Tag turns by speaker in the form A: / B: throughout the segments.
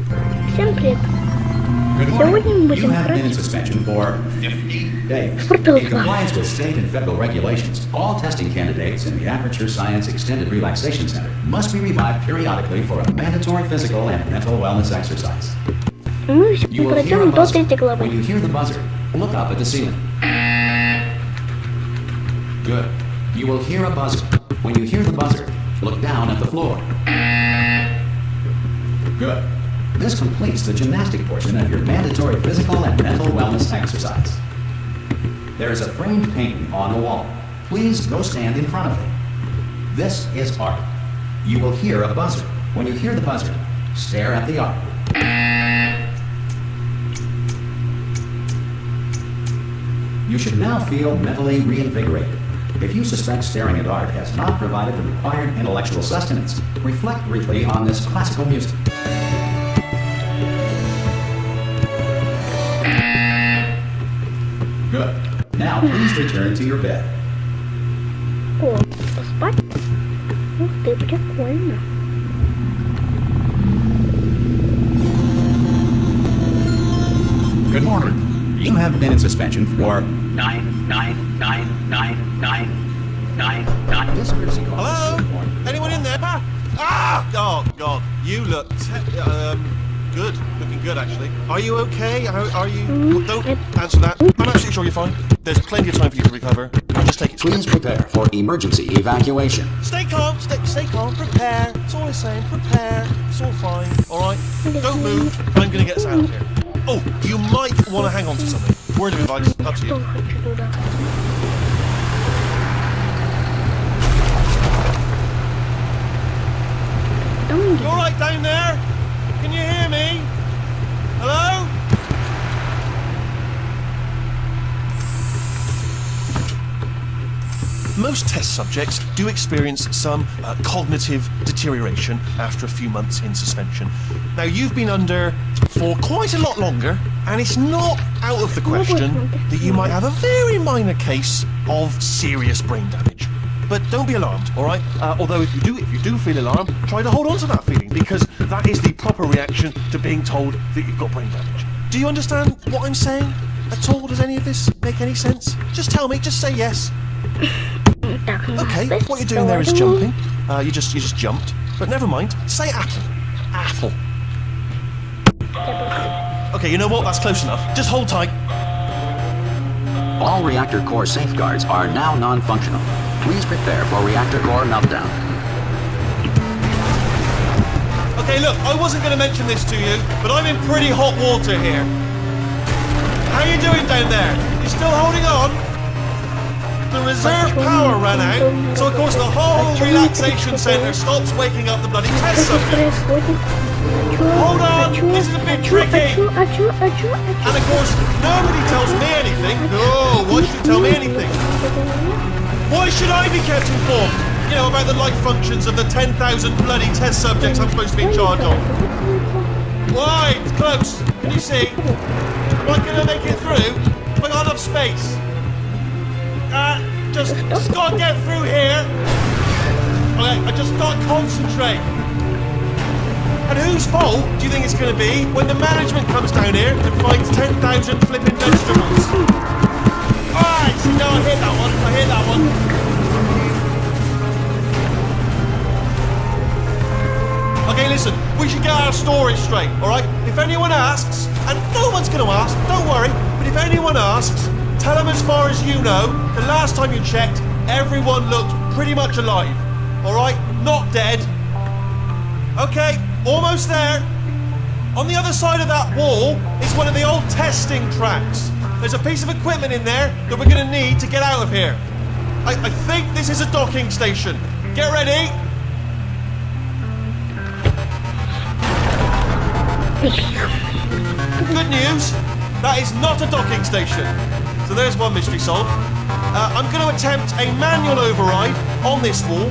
A: Всем привет!
B: Good
A: Сегодня мы
B: morning. You
A: будем
B: have been in
A: проходить
B: suspension for 50 days.
A: Portal
B: In compliance with state and federal regulations, all testing candidates in the Aperture Science Extended Relaxation Center must be revived periodically for a mandatory physical and mental wellness exercise.
A: Мы
B: You will hear a
A: пройдем до
B: buzzer.
A: 3 главы.
B: When you hear the buzzer, look up at the ceiling. Good. You will hear a buzzer. When you hear the buzzer, look down at the floor. Good. This completes the gymnastic portion of your mandatory physical and mental wellness exercise. There is a framed painting on the wall. Please go stand in front of it. This is art. You will hear a buzzer. When you hear the buzzer, stare at the art. You should now feel mentally reinvigorated. If you suspect staring at art has not provided the required intellectual sustenance, reflect briefly on this classical music. Good. Now please return to your bed.
A: О, поспать? Ух ты, прикольно.
B: Good morning. You have been in suspension for
C: 9999999.
B: this courtesy call.
C: Hello? Anyone in there? Ah! Oh, God. You look good. Looking good, actually. Are you okay? Are you... Well, don't answer that. I'm absolutely sure you're fine. There's plenty of time for you to recover. Just take it slow.
B: Please prepare for emergency evacuation.
C: Stay calm. Stay calm. Prepare. That's all I'm saying. Prepare. It's all fine. All right? Don't move. I'm going to get us out of here. Oh, you might want to hang on to something. Word of advice. Up to
A: Что
C: you.
A: хочу туда. Там
C: You all right down there? Can you hear me? Hello? Most test subjects do experience some cognitive deterioration after a few months in suspension. Now, you've been under for quite a lot longer, and it's not out of the question that you might have a very minor case of serious brain damage. But don't be alarmed, all right? Although if you do feel alarmed, try to hold on to that feeling, because that is the proper reaction to being told that you've got brain damage. Do you understand what I'm saying at all? Does any of this make any sense? Just tell me. Just say yes.
A: так,
C: Okay, what you're doing there is jumping. You just jumped. But never mind. Say apple. Apple. Okay, you know what? That's close enough. Just hold tight.
B: All reactor core safeguards are now non-functional. Please prepare for reactor core meltdown.
C: Okay, look, I wasn't going to mention this to you, but I'm in pretty hot water here. How you doing down there? You still holding on? The reserve power ran out, so of course the whole relaxation centre stops waking up the bloody test
A: Что
C: subjects.
A: происходит?
C: Hold on, this is a bit tricky. And of course, nobody tells me anything. No, why should you tell me anything? Why should I be kept informed? You know, about the life functions of the 10,000 bloody test subjects I'm supposed to be in charge of. Why? It's close. Can you see? Am I going to make it through? Have I got enough space? Just gotta get through here. Okay, I just gotta concentrate. And whose fault do you think it's going to be when the management comes down here and finds 10,000 flipping vegetables? Alright, no, I hear that one. Okay, listen, we should get our story straight, alright? If anyone asks, and no one's going to ask, don't worry, but if anyone asks, tell them as far as you know, the last time you checked, everyone looked pretty much alive, alright? Not dead. Okay, almost there. On the other side of that wall is one of the old testing tracks. There's a piece of equipment in there that we're going to need to get out of here. I think this is a docking station. Get ready. Good news, that is not a docking station. So there's one mystery solved. I'm going to attempt a manual override on this wall.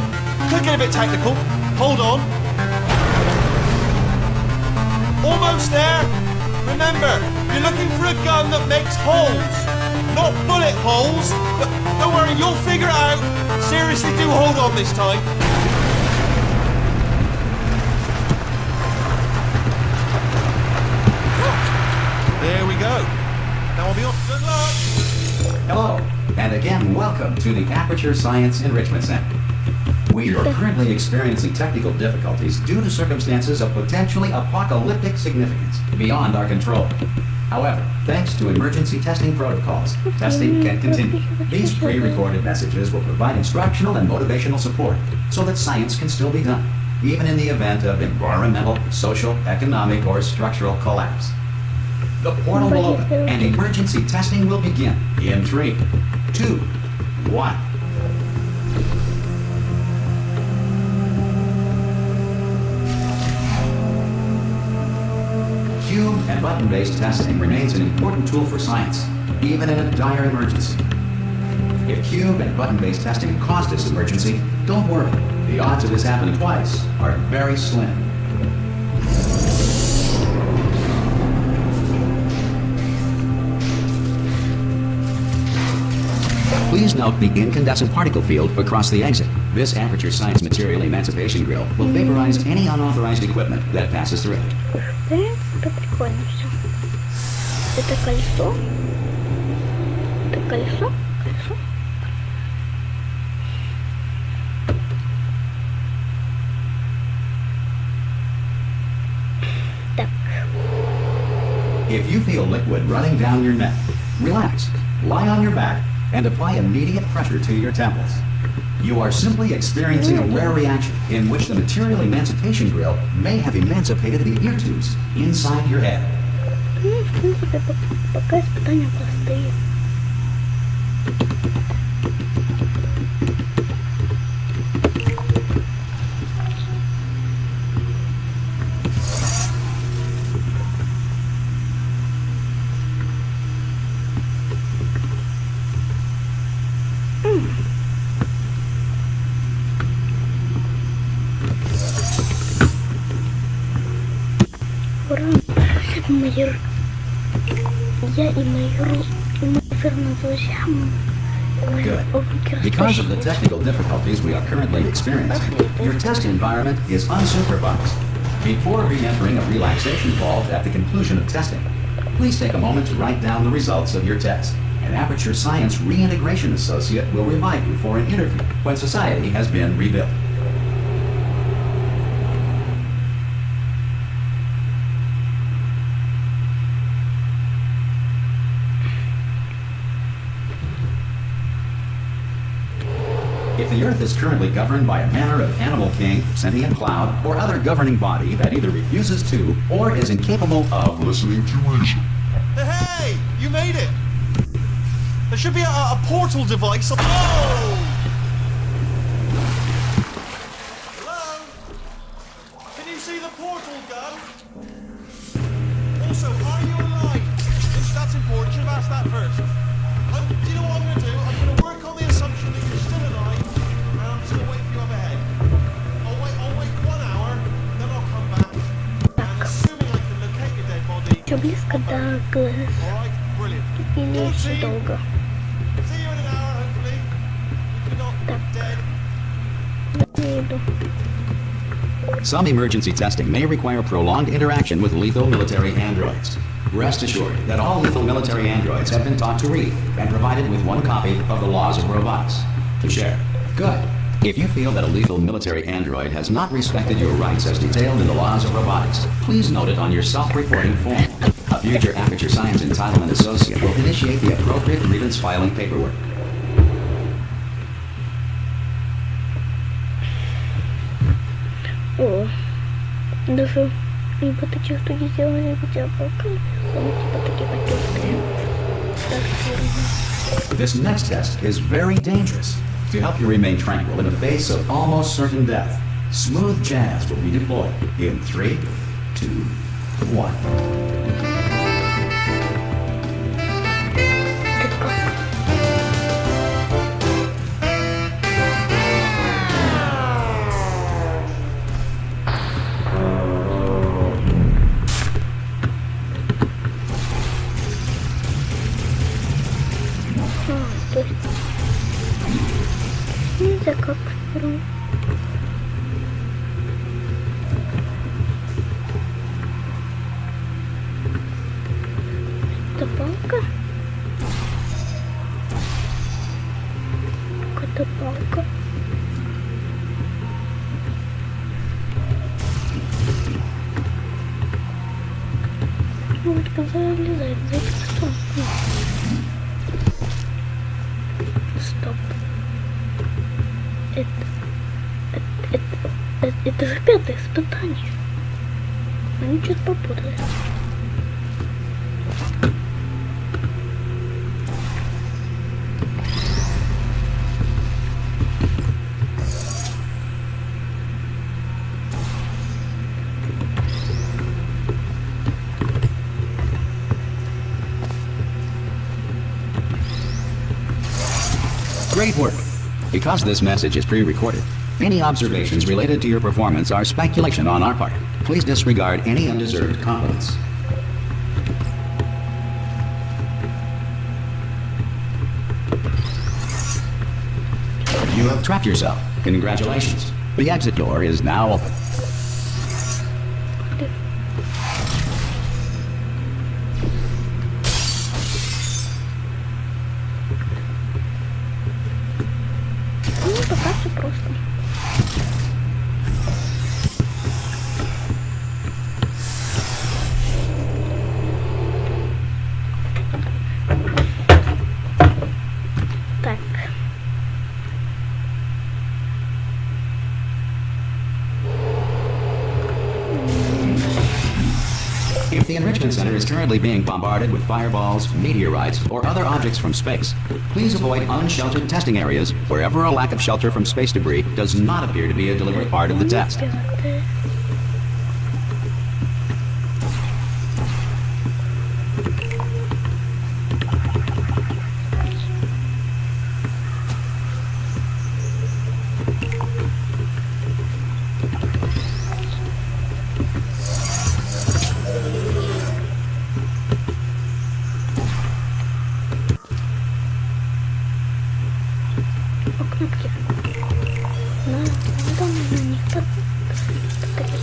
C: Could get a bit technical. Hold on. Almost there. Remember, you're looking for a gun that makes holes. Not bullet holes. But don't worry, you'll figure it out. Seriously, do hold on this time.
B: again, welcome to the Aperture Science Enrichment Center. We are currently experiencing technical difficulties due to circumstances of potentially apocalyptic significance beyond our control. However, thanks to emergency testing protocols, testing can continue. These pre-recorded messages will provide instructional and motivational support so that science can still be done, even in the event of environmental, social, economic, or structural collapse. The portal will open and emergency testing will begin in 3, 2, 1. Cube and button-based testing remains an important tool for science, even in a dire emergency. If cube and button-based testing caused this emergency, don't worry. The odds of this happening twice are very slim. Please note the incandescent particle field across the exit. This Aperture Science Material Emancipation Grill will vaporize any unauthorized equipment that passes through it.
A: В принципе, прикольно все. Это колесо. Это колесо. Колесо. Так.
B: If you feel liquid running down your neck, relax, lie on your back, and apply immediate pressure to your temples. You are simply experiencing a rare reaction in which the Material Emancipation Grill may have emancipated the ear tubes inside your head.
A: Ну, в принципе, пока испытания простые. Ура! Я и мои верные друзья.
B: Good. Because of the technical difficulties we are currently experiencing, your test environment is unsupervised. Before re-entering a relaxation vault at the conclusion of testing, please take a moment to write down the results of your test. An Aperture Science Reintegration Associate will revive you for an interview when society has been rebuilt. If the Earth is currently governed by a manner of animal king, sentient cloud, or other governing body that either refuses to or is incapable of listening to reason.
C: Hey! You made it! There should be a portal device on... Oh! Hello? Can you see the portal gun? Also, are you alive? That's important. Should have asked that first. Do you know what I'm going to do? I'm going to work on the assumption that you're still alive, and I'm just going to wait for you up ahead. I'll wait 1 hour, then I'll come back, and assuming I can locate your dead body...
A: Все близко до глаз.
C: Alright, brilliant.
A: Или еще долго.
C: See you in an hour, hopefully. If you're not dead.
A: Я иду.
B: Some emergency testing may require prolonged interaction with lethal military androids. Rest assured that all lethal military androids have been taught to read and provided with 1 copy of the Laws of Robotics to share. Good. If you feel that a lethal military android has not respected your rights as detailed in the Laws of Robotics, please note it on your self-reporting form. A future Aperture Science Entitlement Associate will initiate the appropriate grievance filing paperwork.
A: О, даже и вот эти штуки сделали где пока. Они типа такие потертые.
B: This next test is very dangerous. To help you remain tranquil in the face of almost certain death, smooth jazz will be deployed in 3, 2, 1.
A: Нельзя как второй. Вовочка залезает за этим столом. Стоп. Это же 5-е испытание. Они что-то попутали.
B: Great work. Because this message is pre-recorded, any observations related to your performance are speculation on our part. Please disregard any undeserved compliments. You have trapped yourself. Congratulations. The exit door is now open.
A: Ну, пока все просто. Так.
B: If the Enrichment Center is currently being bombarded with fireballs, meteorites, or other objects from space, please avoid unsheltered testing areas wherever a lack of shelter from space debris does not appear to be a deliberate part of the test.
A: Кнопки. Надо на них потыкать.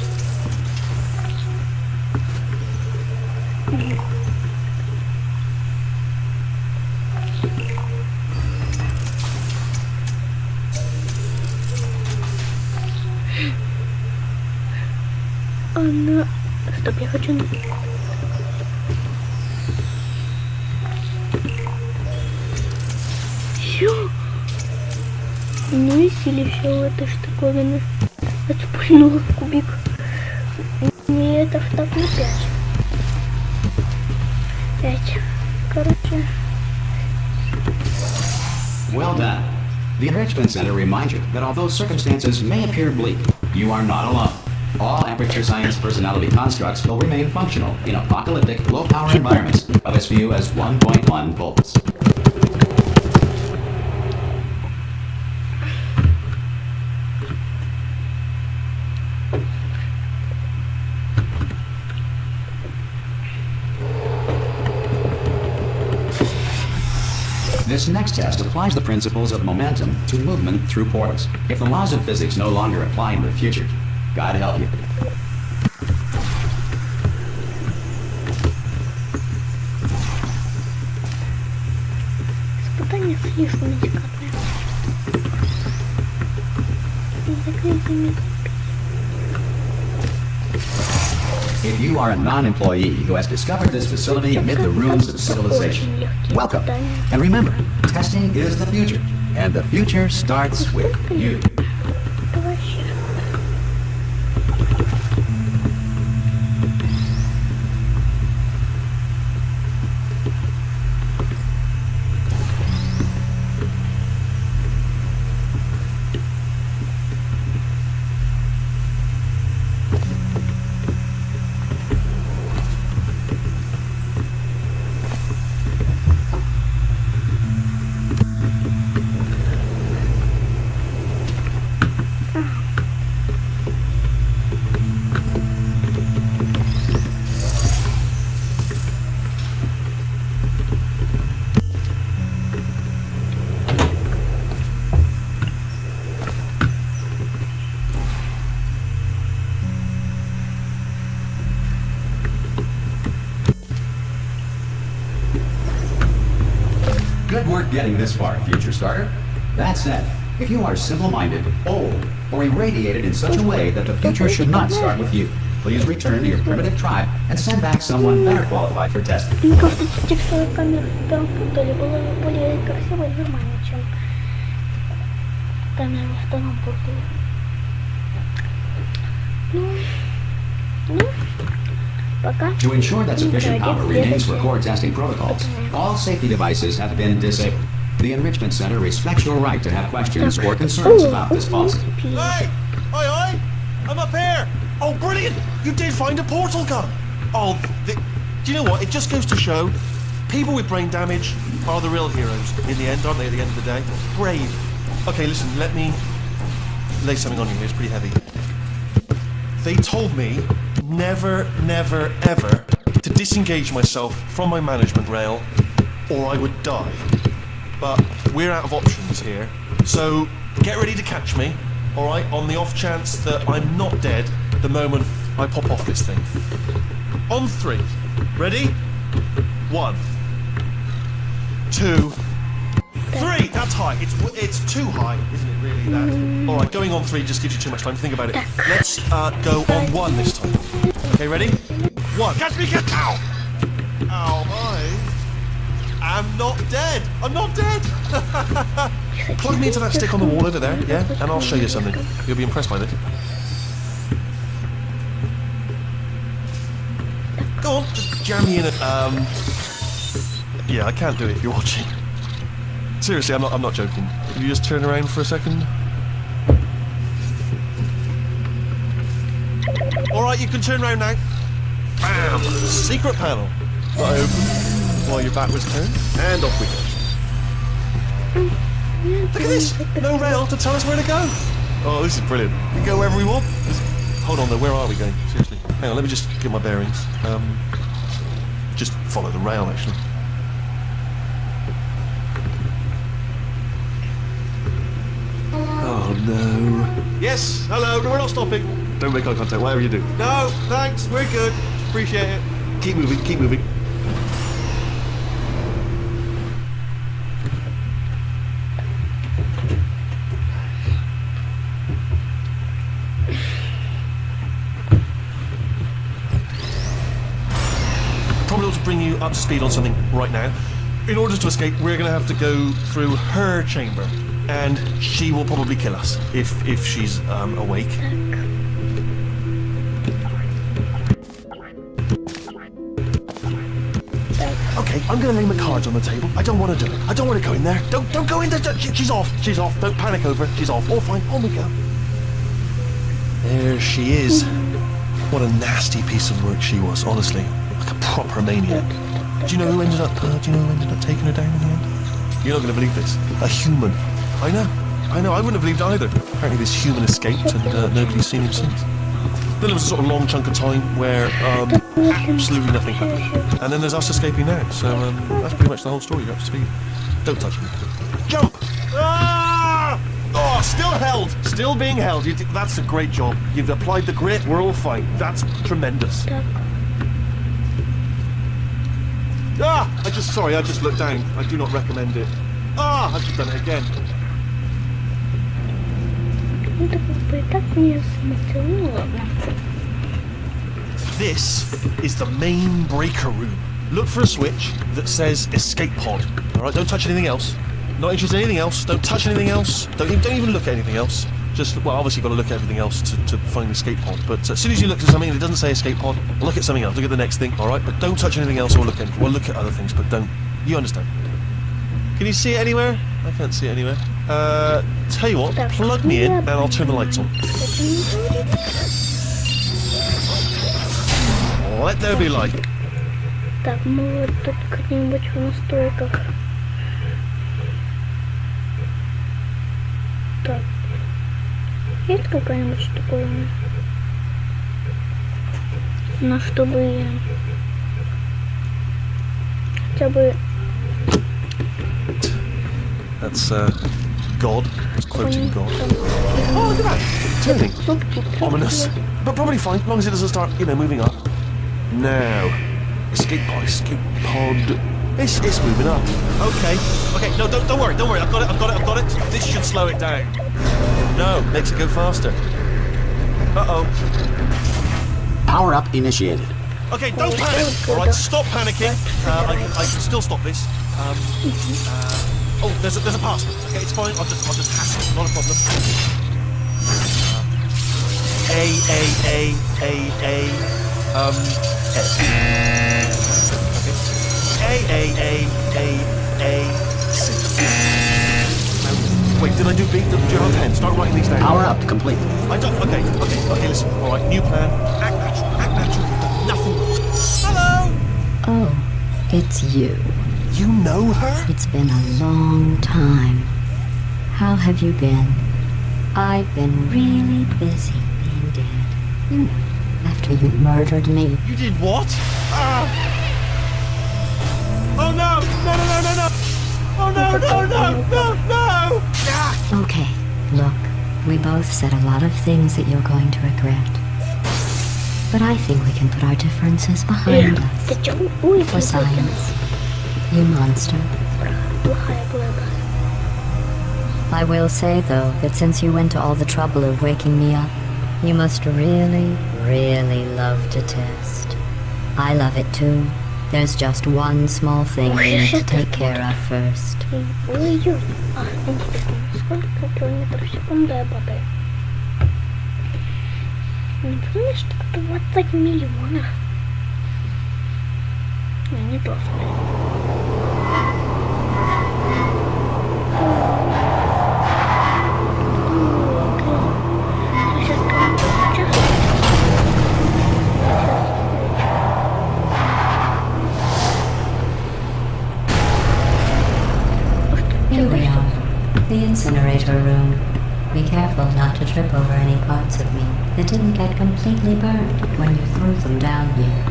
A: Она... Стоп, я хочу... Всё. Ну и силе все в этой штуковины. Отпульнула в кубик. Не это штаб на 5. 5. Короче.
B: Well done. The Enrichment Center reminds you that although circumstances may appear bleak, you are not alone. All Aperture Science personality constructs will remain functional in apocalyptic, low-power environments of as few as 1.1 volts. This next test applies the principles of momentum to movement through portals. If the laws of physics no longer apply in the future, God help you.
A: Испытание слишком деликатное.
B: If you are a non-employee who has discovered this facility amid the ruins of civilization, welcome. And remember, testing is the future, and the future starts with you. Good work getting this far, future starter. That said, if you are simple-minded, old, or irradiated in such a way that the future should not start with you, Please return to your primitive tribe and send back someone better qualified for testing.
A: Мне кажется, текстура камер в первом портале была более красивой и нормальной, чем камера во втором портале. Ну, пока.
B: To ensure that sufficient power remains for core testing protocols, all safety devices have been disabled. The Enrichment Center respects your right to have questions or concerns about this policy.
C: Hey! Oi! I'm up here! Oh, brilliant! You did find a portal gun! Oh, do you know what? It just goes to show, people with brain damage are the real heroes in the end, aren't they, at the end of the day? Brave. Okay, listen, let me lay something on you here. It's pretty heavy. They told me never, never, ever to disengage myself from my management rail or I would die. But we're out of options here, so get ready to catch me, alright, on the off chance that I'm not dead the moment I pop off this thing. On 3. Ready? 1, 2, 3! That's high. It's too high, isn't it really, that? Alright, going on 3 just gives you too much time to think about it. Let's go on 1 this time. Okay, ready? 1. Catch me, catch! Ow! Ow, I'm not dead! I'm not dead! Plug me into that stick on the wall over there, yeah? And I'll show you something. You'll be impressed by this. Go on, just jam me in it. Yeah, I can't do it if you're watching. Seriously, I'm not joking. Can you just turn around for a second? Alright, you can turn around now. Bam! Secret panel. Not open. While your back was turned, and off we go. Look at this! No rail to tell us where to go! Oh, this is brilliant. We can go wherever we want. Hold on though, where are we going? Seriously. Hang on, let me just get my bearings. Just follow the rail, actually. Oh no. Yes, hello, no, we're not stopping. Don't make eye contact, whatever you do. No, thanks, we're good. Appreciate it. Keep moving, keep moving. Probably ought to bring you up to speed on something right now. In order to escape, we're going to have to go through her chamber, and she will probably kill us if she's awake. Okay, I'm going to lay my cards on the table. I don't want to do it. I don't want to go in there. Don't go in there. She's off. She's off. Don't panic over. She's off. All fine. On we go. There she is. What a nasty piece of work she was, honestly. Like a proper maniac. Do you know who ended up taking her down in the end? You're not going to believe this. A human. I know. I wouldn't have believed either. Apparently this human escaped and nobody's seen him since. Then there was a sort of long chunk of time where absolutely nothing happened. And then there's us escaping now. So that's pretty much the whole story. You're up to speed. Don't touch me. Jump! Ah! Oh, still held. Still being held. That's a great job. You've applied the grit. We're all fine. That's tremendous. Ah! I just looked down. I do not recommend it. Ah! I've just done it again. This is the main breaker room. Look for a switch that says escape pod. Alright, don't touch anything else. Not interested in anything else. Don't touch anything else. Don't even look at anything else. Just, well, obviously you've got to look at everything else to find the escape pod. But as soon as you look at something and it doesn't say escape pod, look at something else. Look at the next thing, alright? But don't touch anything else or look at anything. Well, look at other things, but don't. You understand? Can you see it anywhere? I can't see it anywhere. Tell you what, plug me in and I'll turn the lights on. Let there be light.
A: Так, мы вот тут как-нибудь в настройках. Так. Есть какая-нибудь штуковина? Ну, чтобы я хотя бы...
C: That's God. It's quoting God. Oh, look at that! Turning. Ominous. But probably fine, as long as it doesn't start, moving up. Now. Escape pod. It's moving up. Okay. No, don't worry. I've got it. This should slow it down. No, makes it go faster. Uh-oh.
D: Power up initiated.
C: Okay, don't panic. All right, stop panicking. I can still stop this. Oh, there's a password. Okay, it's fine. I'll just hack it. Not a problem. C. Wait, did I do B? Do you have a pen? Start writing these down.
D: Power up complete.
C: I don't. Okay. Listen. All right, new plan. Act natural. Act natural. You've done nothing wrong. Hello.
E: Oh, it's you.
C: You know her?
E: It's been a long time. How have you been? I've been really busy being dead. You know, after you murdered me.
C: You did what? Oh no! No! Oh no! Ah!
E: Okay, look, we both said a lot of things that you're going to regret. But I think we can put our differences behind us. For science. You monster. I will say, though, that since you went to all the trouble of waking me up, you must really, really love to test. I love it too. There's just one small thing we need to take care of first.
A: Ой-ой. Интересно, сколько километров в секунду я падаю? Не помнишь, что 20 миллионов? Не то.
E: Here we are, the incinerator room. Be careful not to trip over any parts of me that didn't get completely burned when you threw them down here.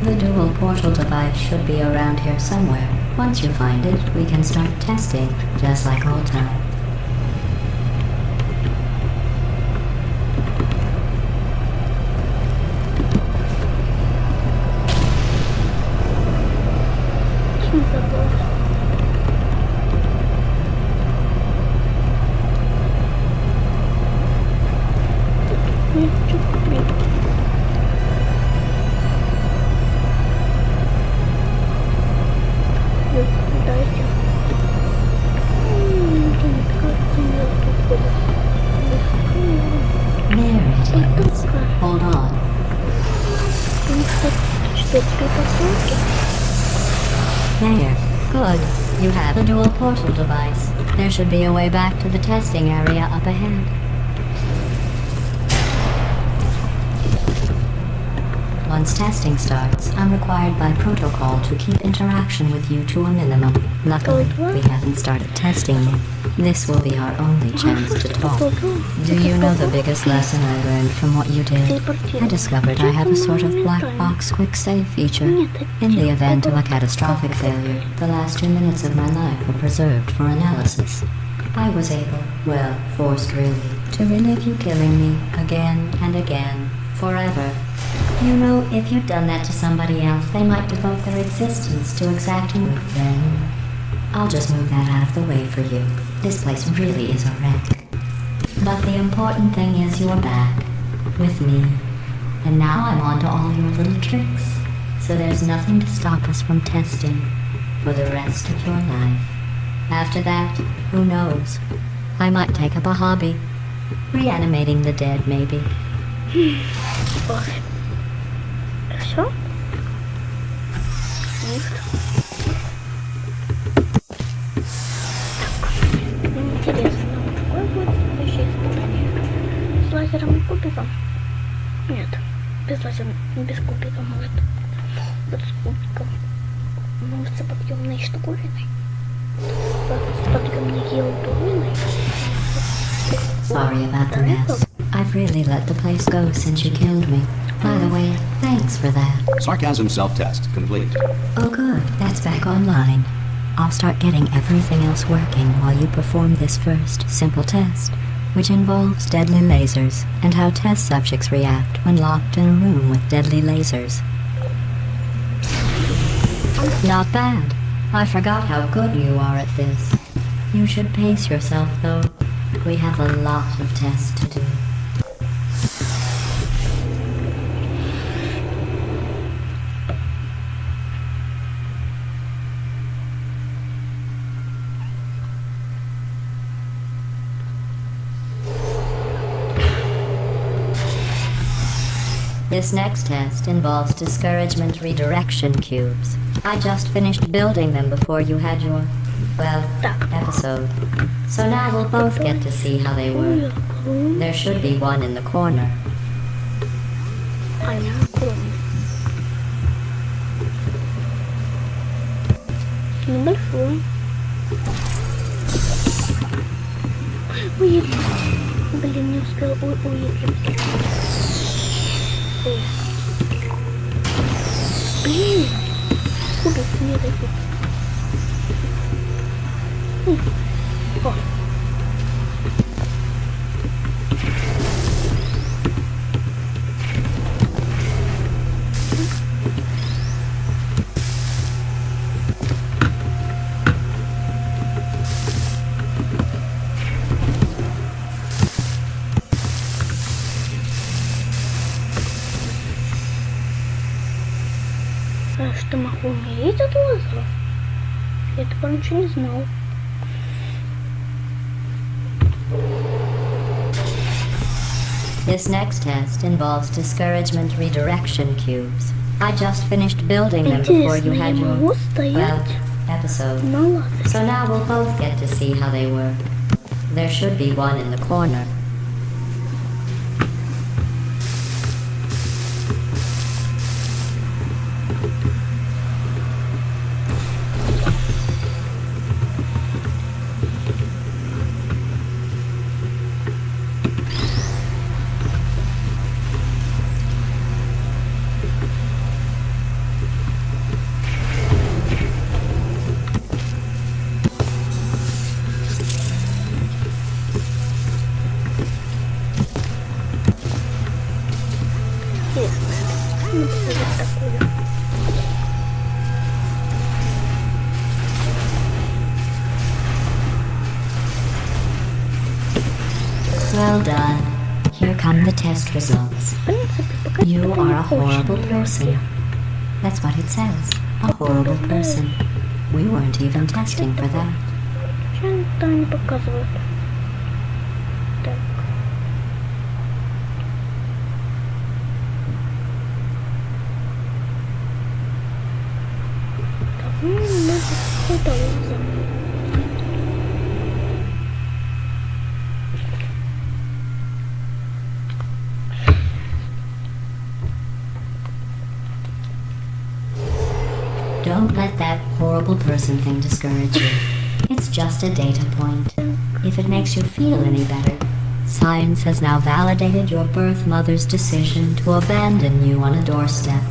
E: The dual portal device should be around here somewhere. Once you find it, we can start testing, just like old times. Hold on. There. Good. You have a dual portal device. There should be a way back to the testing area up ahead. Once testing starts, I'm required by protocol to keep interaction with you to a minimum. Luckily, we haven't started testing yet. This will be our only chance to talk. Do you know the biggest lesson I learned from what you did? I discovered I have a sort of black box quick save feature. In the event of a catastrophic failure, the last 2 minutes of my life were preserved for analysis. I was able, well, forced really, to relive you killing me again and again, forever. You know, if you'd done that to somebody else, they might devote their existence to exacting revenge. I'll just move that out of the way for you. This place really is a wreck. But the important thing is you're back, with me. And now I'm on to all your little tricks. So there's nothing to stop us from testing for the rest of your life. After that, who knows? I might take up a hobby. Reanimating the dead, maybe.
A: Хорошо? Интересно, какое будет следующее испытание? С лазером и кубиком? Нет, без лазера, без кубика, может. Вот с кубиком. Может, с подъемной штуковиной? С подъемной елдовиной?
E: Sorry about the mess. I've really let the place go since you killed me. By the way, thanks for that.
B: Sarcasm self-test complete.
E: Oh good, that's back online. I'll start getting everything else working while you perform this first, simple test, which involves deadly lasers and how test subjects react when locked in a room with deadly lasers. Not bad. I forgot how good you are at this. You should pace yourself, though. We have a lot of tests to do. This next test involves discouragement redirection cubes. I just finished building them before you had your, well, episode. So now we'll both get to see how they work. There should be one in the corner.
A: А я кроме. Небольшой. Ой, блин, не успел уехать. Блин, кубик не дает. О. А что могу умереть от лазеров? Я такого ничего не знал.
E: This next test involves discouragement redirection cubes. I just finished building them before you
A: Интересно,
E: had
A: я
E: your,
A: могу
E: well,
A: стоять
E: episode.
A: на лазере?
E: So now we'll both get to see how they work. There should be one in the corner.
A: Ну, вот такую.
E: Well done. Here come the test results.
A: В принципе, пока
E: You
A: что
E: are
A: не
E: a horrible
A: очень
E: person.
A: легкий.
E: That's what it says. A horrible person. We weren't even testing for that.
A: Что-то они показывают. Так. Так, ну, может, какой-то лазер.
E: Don't let that horrible person thing discourage you. It's just a data point. If it makes you feel any better, science has now validated your birth mother's decision to abandon you on a doorstep.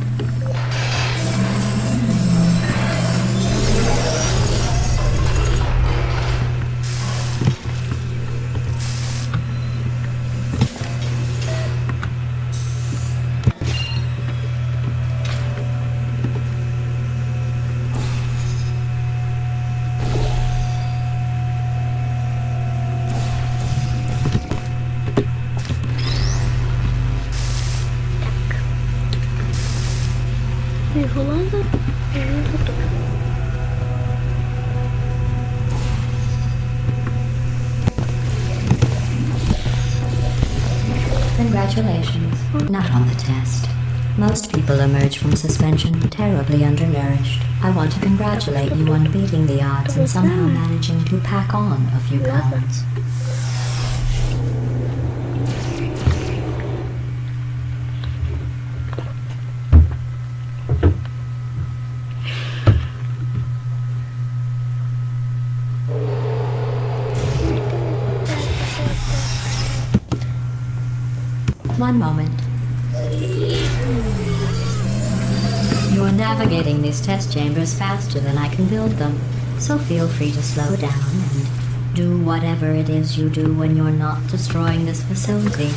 A: Вижу лазер, и вижу тоже.
E: Congratulations. Not on the test. Most people emerge from suspension terribly undernourished. I want to congratulate you on beating the odds and somehow managing to pack on a few pounds. One moment. You are navigating these test chambers faster than I can build them, so feel free to slow down and do whatever it is you do when you're not destroying this facility.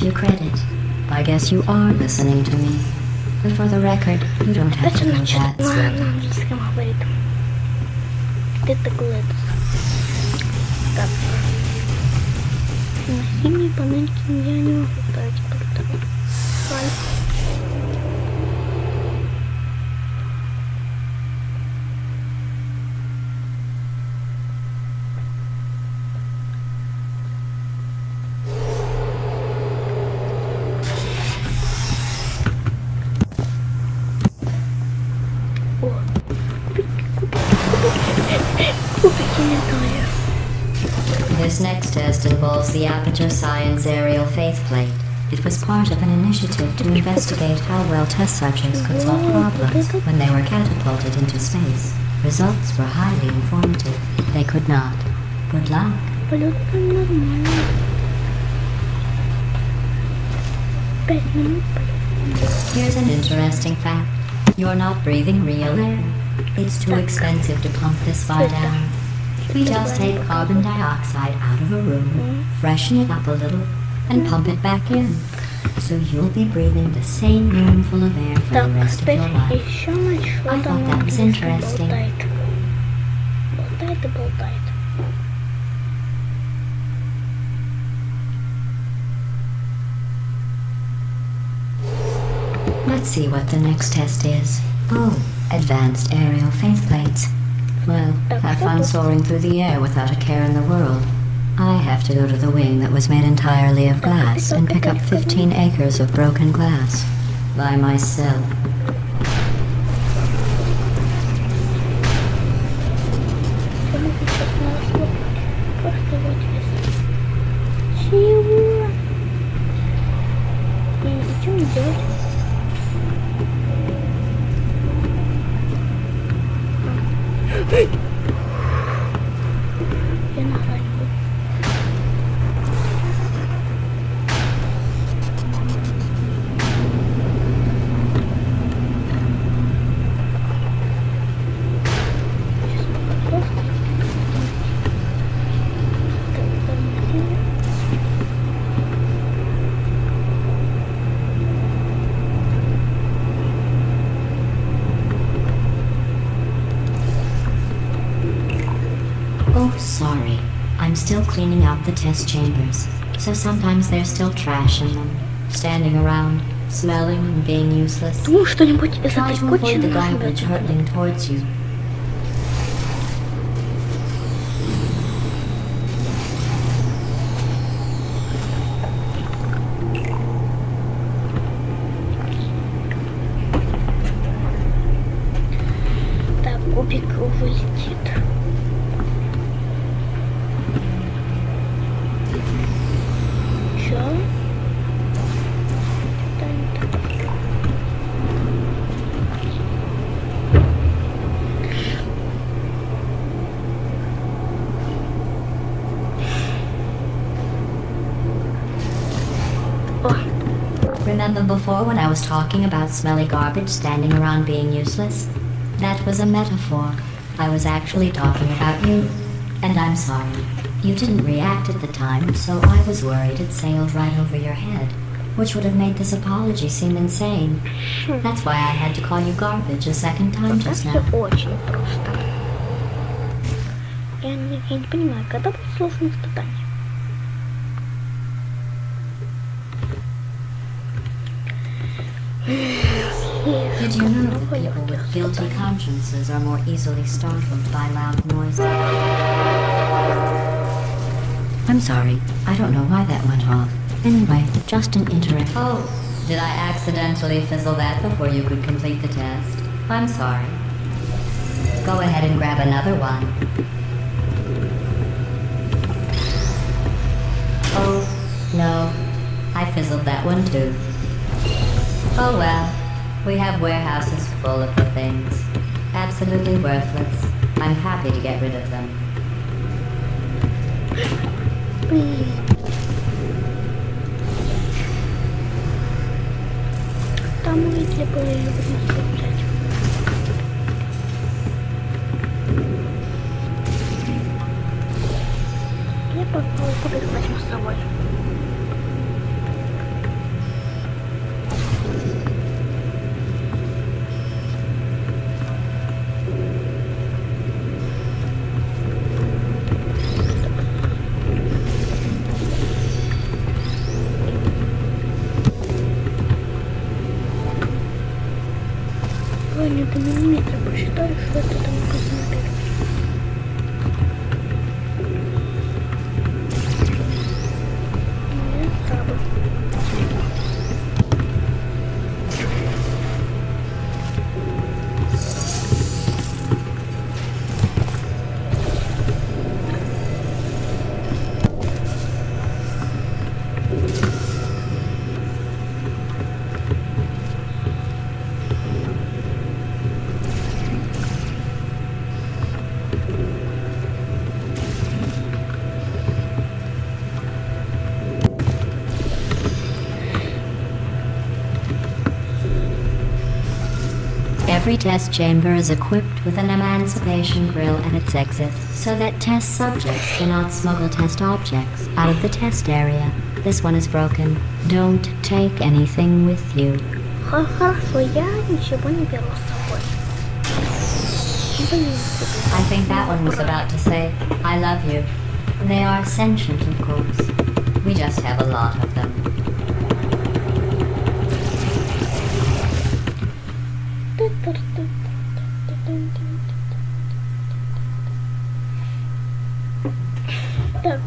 E: give you credit. I guess you are listening to me. But for the record, you don't have to
A: Кстати,
E: go
A: она
E: that
A: что-то на
E: slow.
A: английском говорит. Ты такой это. Так. На синей панельке я не могу ставить портал.
E: This next test involves the Aperture Science Aerial Faith Plate. It was part of an initiative to investigate how well test subjects could solve problems when they were catapulted into space. Results were highly informative. They could not. Good luck.
A: Полет там нормально. 5 минут полет.
E: Here's an interesting fact. You're not breathing real air. It's too expensive to pump this far down. We just take carbon dioxide out of a room, freshen it up a little, and pump it back in. So you'll be breathing the same room full of air for the
A: Так,
E: rest of your
A: теперь
E: life.
A: еще на что-то
E: I thought that was interesting.
A: болтает. Болтает и болтает.
E: Let's see what the next test is. Oh, advanced aerial faith plates. Well, have fun soaring through the air without a care in the world. I have to go to the wing that was made entirely of glass and pick up 15 acres of broken glass. By myself.
A: Я могу сейчас на вас просто вот здесь. Чего? И ничего не делать. Я на грани был.
E: Oh, sorry. I'm still cleaning out the test chambers. So sometimes there's still trash in them. Standing around, smelling and being useless.
A: Думаю, что-нибудь из
E: Try
A: этой
E: to avoid
A: кучи
E: the
A: нужно
E: garbage hurtling towards you.
A: Так, кубик вылетит. Чё? Да, не так. О,
E: Remember before when I was talking about smelly garbage standing around being useless? That was a metaphor. I was actually talking about you. And I'm sorry. You didn't react at the time, so I was worried it sailed right over your head, which would have made this apology seem insane. That's why I had to call you garbage a second time
A: пока
E: just
A: все
E: now.
A: очень просто. Я не понимаю, когда будет сложное испытание.
E: Did you know that people with guilty consciences are more easily startled by loud noises? I'm sorry. I don't know why that went off. Anyway, just an interest. Oh, did I accidentally fizzle that before you could complete the test? I'm sorry. Go ahead and grab another one. Oh, no. I fizzled that one too. Oh well. We have warehouses full of the things. Absolutely worthless. I'm happy to get rid of them.
A: Там увидели было ее будем скачать. Я попробую кубик возьму с собой. Вот это мы посмотрим. Нет, табы.
E: Every test chamber is equipped with an emancipation grill at its exit, so that test subjects cannot smuggle test objects out of the test area. This one is broken. Don't take anything with you.
A: Хорошо, я ничего не беру с собой. Блин,
E: I think that one was about to say, I love you. They are sentient, of course. We just have a lot of them.
A: Так,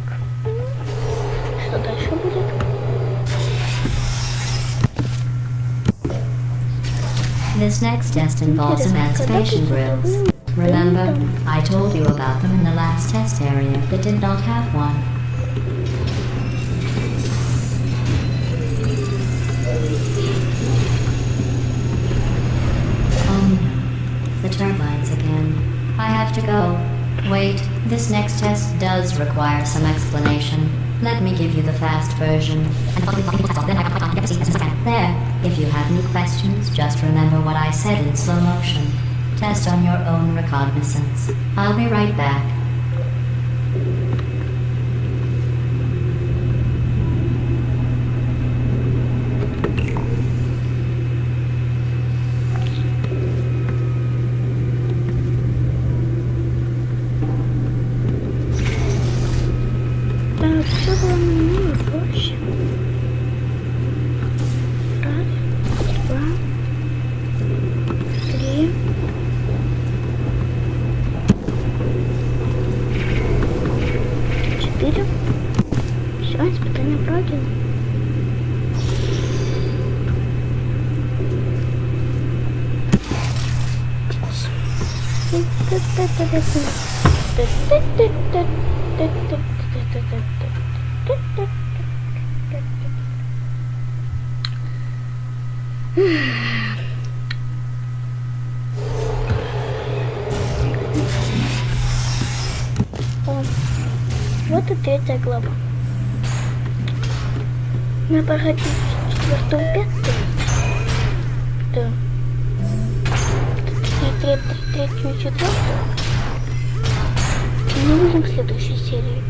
A: что дальше будет?
E: This next test involves emancipation grills. Remember, I told you about them in the last test area that did not have one. Oh no, the turbines again. I have to go. Wait, this next test does require some explanation. Let me give you the fast version. There, if you have any questions, just remember what I said in slow motion. Test on your own recognizance. I'll be right back.
A: Так, все было намного проще. Раз, два, три. Четыре. Все, испытание пройдено. О, вот и третья глава. Надо проходить четвертую, пятую. Да. Третью и четвертую. Мы будем в следующей серии.